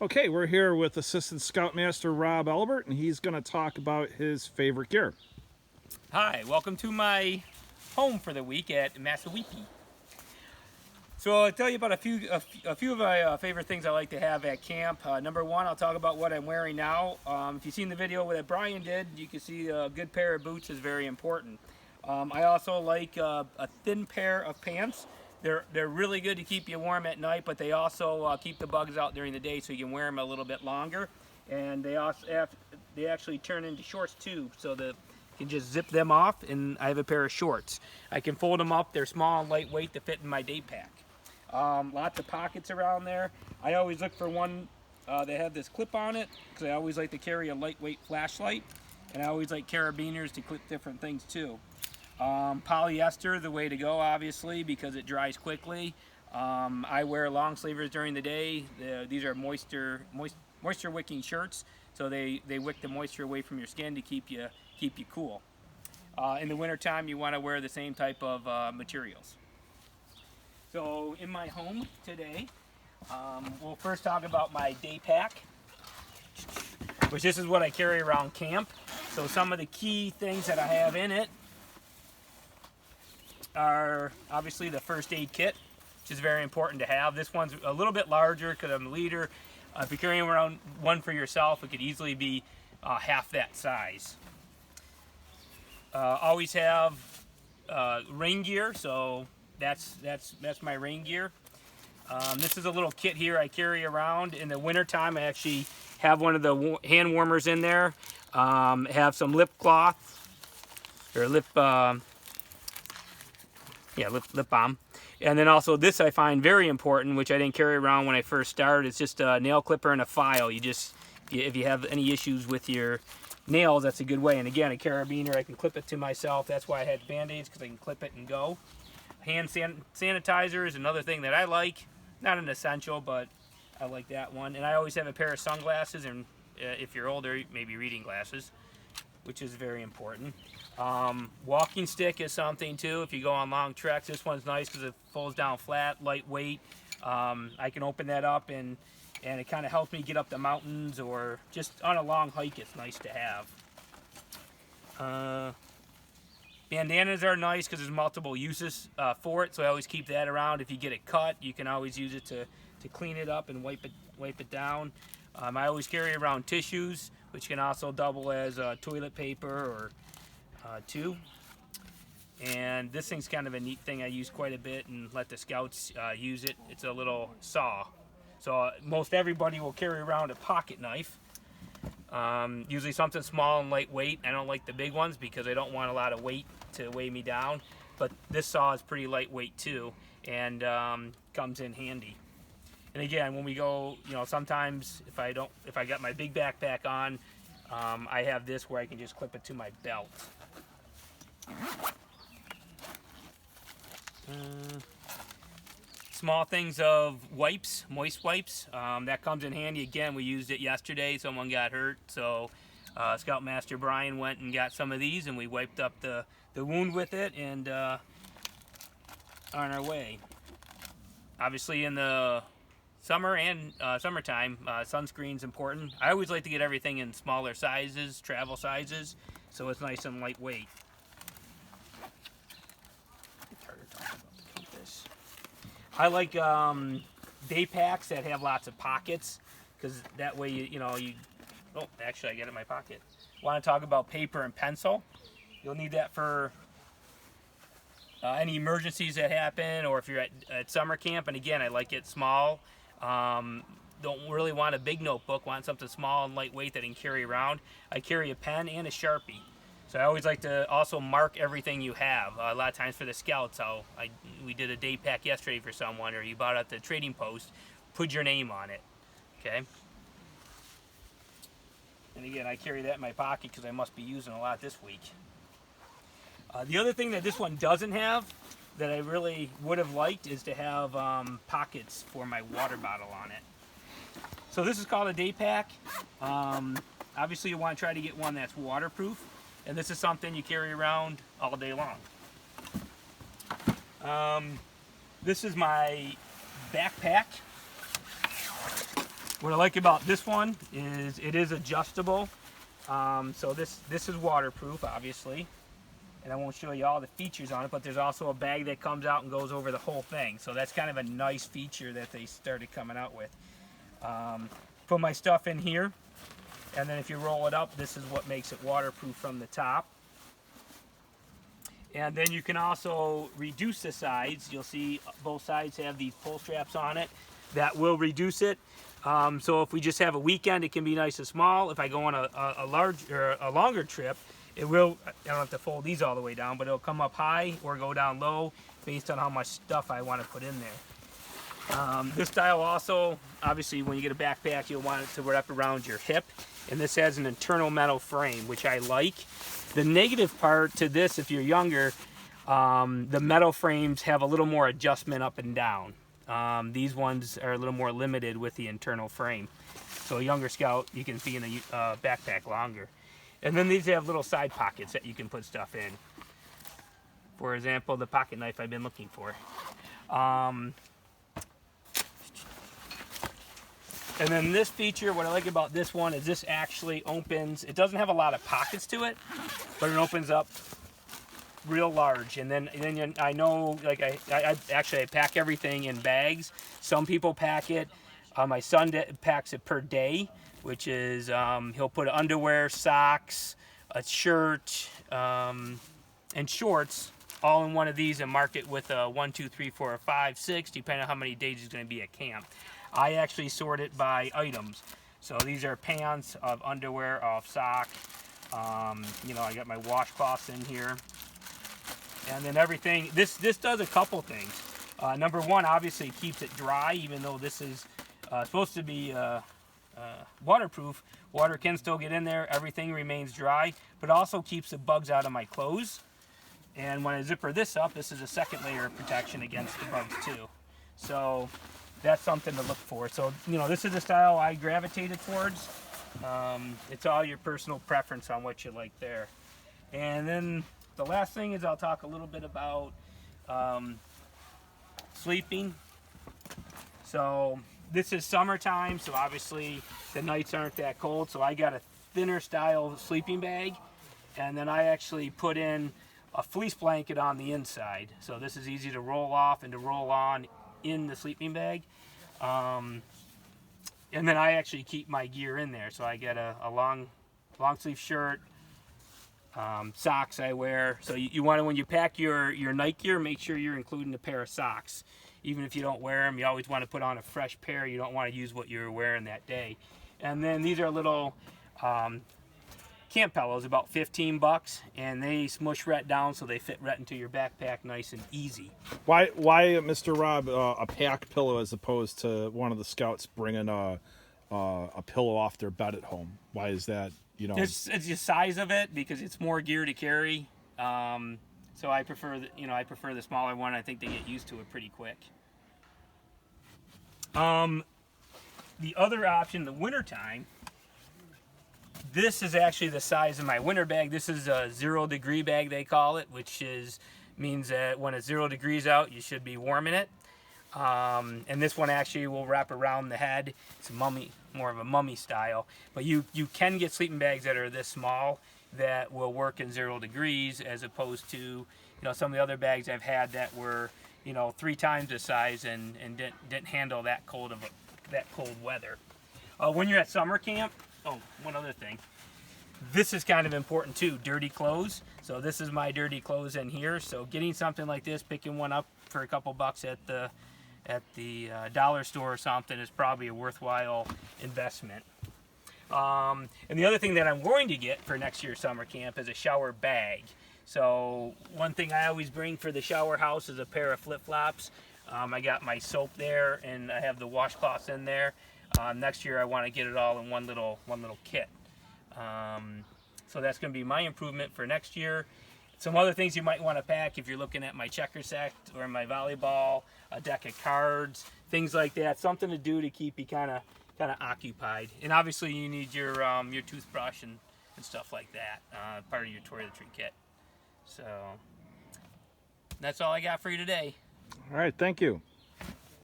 Okay, we're here with Assistant Scoutmaster Rob Albert, and he's going to talk about his favorite gear. Hi, welcome to my home for the week at Massawepie. So I'll tell you about a few of my favorite things I like to have at camp. Number one, I'll talk about what I'm wearing now. If you've seen the video that Brian did, you can see a good pair of boots is very important. I also like a thin pair of pants. They're really good to keep you warm at night, but they also keep the bugs out during the day, so you can wear them a little bit longer. And they actually turn into shorts too, so that you can just zip them off. And I have a pair of shorts. I can fold them up. They're small and lightweight to fit in my day pack. Lots of pockets around there. I always look for one that have this clip on it, because I always like to carry a lightweight flashlight, and I always like carabiners to clip different things too. Polyester, the way to go, obviously, because it dries quickly. I wear long sleevers during the day. These are moisture wicking shirts, so they wick the moisture away from your skin to keep you cool. In the wintertime, you want to wear the same type of materials. So in my home today, we'll first talk about my day pack, which this is what I carry around camp. So some of the key things that I have in it are obviously the first aid kit, which is very important to have. This one's a little bit larger because I'm the leader. If you're carrying around one for yourself, it could easily be half that size. Always have rain gear, so that's my rain gear. This is a little kit here I carry around. In the wintertime, I actually have one of the hand warmers in there. Have some lip cloth, or lip balm. And then also this I find very important, which I didn't carry around when I first started. It's just a nail clipper and a file. If you have any issues with your nails, that's a good way. And again, a carabiner, I can clip it to myself. That's why I had Band-Aids, because I can clip it and go. Hand sanitizer is another thing that I like. Not an essential, but I like that one. And I always have a pair of sunglasses, and if you're older, maybe reading glasses, which is very important. Walking stick is something too. If you go on long treks, this one's nice because it folds down flat, lightweight. I can open that up, and it kind of helps me get up the mountains, or just on a long hike. It's nice to have. Bandanas are nice because there's multiple uses for it, so I always keep that around. If you get it cut, you can always use it to clean it up and wipe it down. I always carry around tissues, which can also double as toilet paper or too. And this thing's kind of a neat thing I use quite a bit and let the scouts use it. It's a little saw. So most everybody will carry around a pocket knife. Usually something small and lightweight. I don't like the big ones because I don't want a lot of weight to weigh me down. But this saw is pretty lightweight too, and comes in handy. And again, when we go, sometimes if I got my big backpack on, I have this where I can just clip it to my belt. Small things of wipes, moist wipes, that comes in handy. Again, we used it yesterday. Someone got hurt, so Scoutmaster Brian went and got some of these, and we wiped up the wound with it, and on our way. Obviously, in the summer and summertime, sunscreen's important. I always like to get everything in smaller sizes, travel sizes, so it's nice and lightweight. It's hard to talk about the compass. I like day packs that have lots of pockets, because that way you oh, actually I get it in my pocket. Want to talk about paper and pencil? You'll need that for any emergencies that happen, or if you're at summer camp. And again, I like it small. Don't really want a big notebook, want something small and lightweight that I can carry around. I carry a pen and a Sharpie. So I always like to also mark everything you have. A lot of times for the scouts, we did a day pack yesterday for someone, or you bought it at the trading post, put your name on it, okay? And again, I carry that in my pocket because I must be using a lot this week. The other thing that this one doesn't have, that I really would have liked, is to have pockets for my water bottle on it. So this is called a day pack. Obviously you want to try to get one that's waterproof, and this is something you carry around all day long. This is my backpack. What I like about this one is it is adjustable. So this is waterproof, obviously. And I won't show you all the features on it, but there's also a bag that comes out and goes over the whole thing. So that's kind of a nice feature that they started coming out with. Put my stuff in here, and then if you roll it up, this is what makes it waterproof from the top. And then you can also reduce the sides. You'll see both sides have these pull straps on it that will reduce it. So if we just have a weekend, it can be nice and small. If I go on a large or a longer trip, it will, I don't have to fold these all the way down, but it'll come up high or go down low based on how much stuff I want to put in there. This style also, obviously when you get a backpack, you'll want it to wrap around your hip. And this has an internal metal frame, which I like. The negative part to this, if you're younger, the metal frames have a little more adjustment up and down. These ones are a little more limited with the internal frame. So a younger scout, you can be in a backpack longer. And then these have little side pockets that you can put stuff in. For example, the pocket knife I've been looking for. And then this feature, what I like about this one is this actually opens. It doesn't have a lot of pockets to it, but it opens up real large. And then I know, like I actually pack everything in bags. Some people pack it. My son packs it per day, which is he'll put underwear, socks, a shirt, and shorts all in one of these and mark it with a 1, 2, 3, 4, or 5, 6, depending on how many days he's going to be at camp. I actually sort it by items. So these are pants, of underwear, of sock. You know, I got my washcloths in here. And then everything, this does a couple things. Number one, obviously it keeps it dry, even though this is supposed to be waterproof. Water can still get in there, everything remains dry, but also keeps the bugs out of my clothes. And when I zipper this up, this is a second layer of protection against the bugs too. So that's something to look for. So, you know, this is the style I gravitated towards. It's all your personal preference on what you like there. And then the last thing is I'll talk a little bit about sleeping. So this is summertime, so obviously the nights aren't that cold. So I got a thinner style sleeping bag, and then I actually put in a fleece blanket on the inside. So this is easy to roll off and to roll on in the sleeping bag. And then I actually keep my gear in there. So I get a long sleeve shirt, socks I wear. So you want to, when you pack your night gear, make sure you're including a pair of socks. Even if you don't wear them, you always want to put on a fresh pair. You don't want to use what you're wearing that day. And then these are little camp pillows, about 15 bucks, and they smush right down so they fit right into your backpack nice and easy. Why, Mr. Rob, a pack pillow as opposed to one of the scouts bringing a pillow off their bed at home? Why is that? You know, it's the size of it, because it's more gear to carry. So I prefer the smaller one. I think they get used to it pretty quick. The other option, the wintertime, this is actually the size of my winter bag. This is a 0 degree bag, they call it, which means that when it's 0 degrees out, you should be warm in it. And this one actually will wrap around the head. It's more of a mummy style. But you can get sleeping bags that are this small that will work in 0 degrees, as opposed to some of the other bags I've had that were 3 times the size and didn't handle that cold weather. When you're at summer camp, one other thing. This is kind of important too, dirty clothes. So this is my dirty clothes in here. So getting something like this, picking one up for a couple bucks at the dollar store or something is probably a worthwhile investment. And the other thing that I'm going to get for next year's summer camp is a shower bag. So one thing I always bring for the shower house is a pair of flip-flops. I got my soap there, and I have the washcloths in there. Next year I want to get it all in one little kit. So that's going to be my improvement for next year. Some other things you might want to pack if you're looking at my checker set or my volleyball, a deck of cards, things like that. Something to do to keep you kind of occupied. And obviously you need your toothbrush and stuff like that, part of your toiletry kit. So that's all I got for you today. all right, thank you.